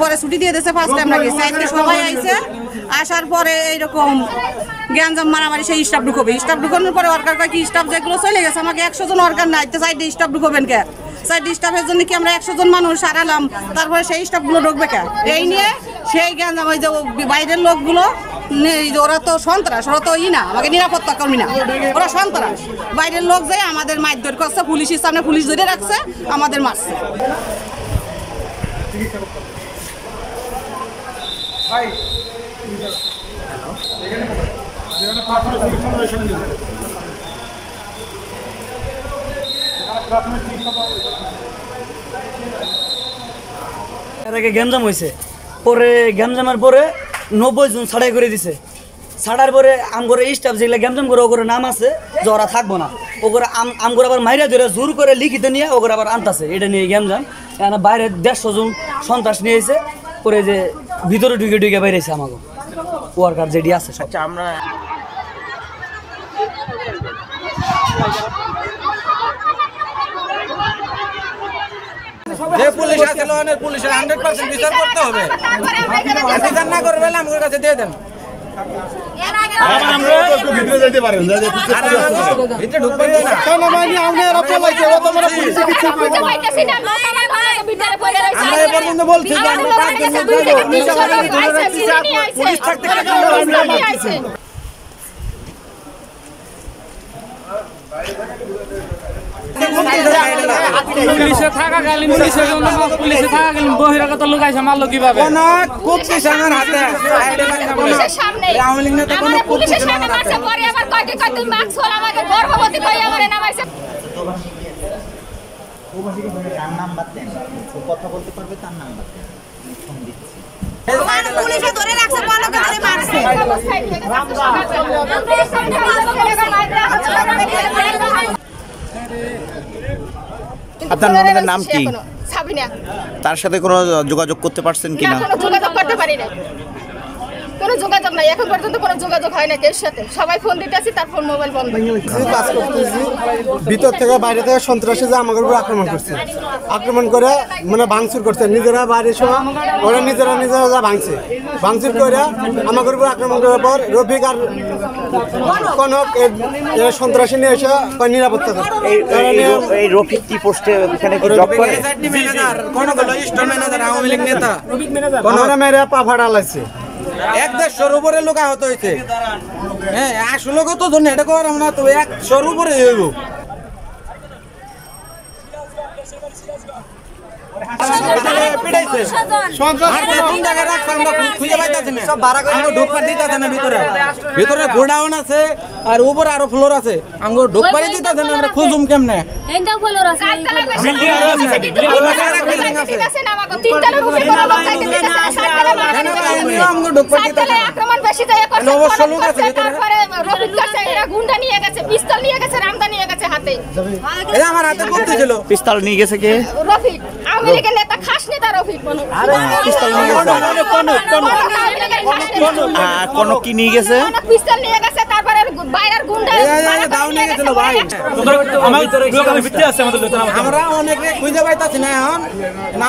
পরে ছুটি দিয়ে দিয়েছে ফার্স্ট টাইম নাকি সাইডে সবাই আইছে আসার পরে এইরকম গ্যাঞ্জাম মারামারি সেই স্টাফ ঢুকবে স্টাফ ঢুকানোর পরে ওয়ার্কার কয় কি স্টাফ যেগুলো চলে গেছে আমাকে 100 জন ওয়ার্কার নাই তো সাইডে স্টাফ ঢুকবেন কে সাইড স্টাফের জন্য কি আমরা 100 জন মানুষ হারালাম তারপরে সেই স্টাফগুলো ঢুকবে কে এই নিয়ে সেই গ্যাঞ্জাম ওই যে বাইরের লোকগুলো ওরা তো সন্ত্রাস ওরা তো না আমাকে নিরাপত্তা কর্মী না ওরা সন্ত্রাস বাইরের লোক যায় আমাদের মারধর করছে পুলিশের সামনে পুলিশ ধরে রাখছে আমাদের মারছে এর আগে গ্যাঞ্জাম হয়েছে পরে গ্যাঞ্জামের পরে 90 জন ছাড়াই করে দিছে ছাড়ার পরে আমগরে স্টাফ যেগুলো গ্যাঞ্জাম করে ওগুলো নাম আছে যে ওরা থাকবো না ওগুলো আমগরে আবার মাইরা ধরে জোর করে লিখিত নিয়ে ওগুলো আবার আনতেছে এটা নিয়ে গ্যাঞ্জাম এখানে বাইরে 150 জন সন্ত্রাস নিয়েছে পরে যে ভিতরে ঢুকে ঢুকে বাইরেছে আমাকে ওয়ার্কার যেটি আছে আচ্ছা আমরা যে পুলিশ আছে লোনের পুলিশের 100% বিচার করতে হবে বিচার না করবে আমার কাছে দিয়ে দেন আমরা ভিতরে যেতে পারেন ভিতরে ঢুকবেন না কেন মানে আমরা এরা পলাইছে ওরা তোমরা পুলিশে কিছু কইতে পাইতেছি না আমরা এই পর্যন্ত বলছি যে আমরা 5 দিন পুলিশ থাকতে আমরা মারতেছি পুলিশে থাকাকালীন পুলিশে থাকাকালীন বহিরাগত লোক আইসা মারলো কিভাবে পুলিশের সামনে হাতে পুলিশের সামনে আওয়ামী লীগ নেতা কোন পুলিশের সামনে মারছে পরে আবার কয়টি কয়টি মার্কস হল আমাকে গর্ভবতী কই আমারে নামাইছে ওবাসীকে তার নাম বাদ দেন কথা বলতে পারবে তার নাম বাদ দেন ফোন দিচ্ছি পুলিশে ধরে রাখছে বলকে ধরে মারছে আপনার ননদের নাম কি সাবিনা তার সাথে কোনো যোগাযোগ করতে পারছেন কিনা কোনো যোগাযোগ করতে পারি না কোনো যোগাযোগ নাই এখন পর্যন্ত কোনো যোগাযোগ হয় না এর সাথে সবাই ফোন দিতেছি তার ফোন মোবাইল বন্ধ কাজ করতেছি ভিতর থেকে বাইরে থেকে সন্ত্রাসী যে আমাদের উপর আক্রমণ করছে আক্রমণ করে মানে ভাঙচুর করছে নিজেরা বাইরে সময় ওরা নিজেরা যা ভাঙচুর করে আমাদের উপর আক্রমণ করার পর রফিক আর কনক সন্ত্রাসী নিয়ে এসে নিরাপত্তা করে এই রফিক কি পোস্টে এখানে কি জব করে কনক হলো স্টোর ম্যানেজার আওয়ামী লীগ নেতা ওরা মেরে পা ফাড়া লাগছে 150 উপরে লোক আহত হয়েছে হ্যাঁ 100 কত জন এটা কর আমরা তো 100 উপরে হইব ভিতরে গোডাউন আছে আর উপরে আরো ফ্লোর আছে আমগো ঢুকপারে দিতেছে না আমরা খুঁজুম কেমনে এন্ডা ফ্লোর আছে বিল্ডিং আছে না আমাকে তিনতলার উপরে বড় লোক যাইতে আমগো ঢুকপারে দিতেছে আক্রমণ বেশি যায় তারপরে রফিক কাছে এরা গুন্ডা নিয়ে গেছে পিস্তল নিয়ে গেছে রামদা নিয়ে গেছে হাতে এই আমার হাতে করতে ছিল পিস্তল নিয়ে গেছে কে রফিক আওয়ামী লীগের নেতা খাস নেতা রফিক আরে পিস্তল নিয়ে গেছে কোন কি নিয়ে গেছে পিস্তল নিয়ে গেছে তারপরে বাইরের গুন্ডা দাও নিয়ে গেছিল ভাই আমাদের লোকাল ভিত্তি আছে আমাদের আমরা অনেক খুঁজে পাইতাছি না এখন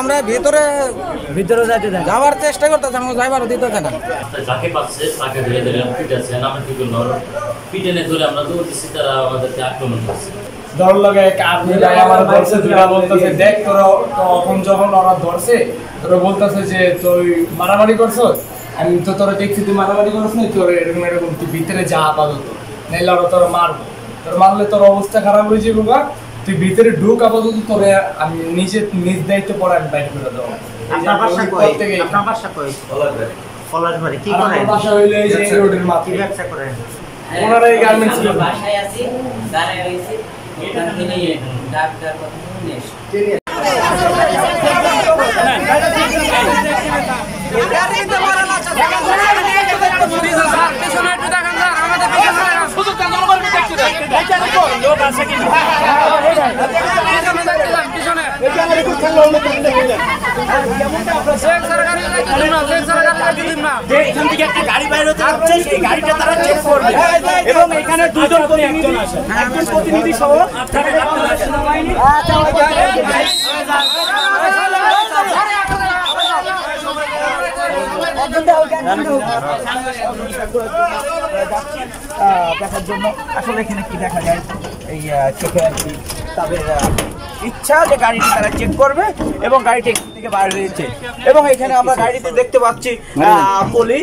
আমরা ভিতরে যাইতে দেন যাওয়ার চেষ্টা করতেছি আমরা যাইবার দিতেছে না যাকে পাচ্ছে তাকে ধরে ধরে পিটাচ্ছে নামে কি করলো পিটেনে ধরে আমরা দৌড়তেছি তারা আমাদেরকে আক্রমণ করছে দল লাগে আপনি ভাই আমার বলছে দুটা বলতেছে দেখ তোরা তখন যখন ওরা ধরছে তোরা বলতেছে যে তুই মারামারি করছো আমি তো তোরা দেখছি তুই মারামারি করছ না তোর এরকম এরকম তুই ভিতরে যা আপাতত নাইলে ওরা তোরা মারবো তোর মারলে তোর অবস্থা খারাপ হয়ে যাবে বা তুই ভিতরে ঢুক আপাতত তোরে আমি নিজ দায়িত্ব পরে আমি বাইট করে দেবো আপনার বাসা কই আপনার বাসা কই ফলাশবাড়ি কি করে আমার বাসা হইলো এই যে রোডের মাথা কি ব্যবসা করেন ওনারা এই গার্মেন্টস বাসায় আছি দাঁড়ায় রয়েছে এটা কিনে ডাক্তার কথা শুনে গাড়ি বাইরে হচ্ছে সেই গাড়িটা তারা চেক করবে এবং এখানে দুজন প্রতিনিধি একজন প্রতিনিধি সহ দেখার জন্য আসলে এখানে কি দেখা যায় এই চেকে আর কি তাদের ইচ্ছা যে গাড়িটি তারা চেক করবে এবং গাড়িটি থেকে বাইরে রয়েছে এবং এখানে আমরা গাড়িতে দেখতে পাচ্ছি পলি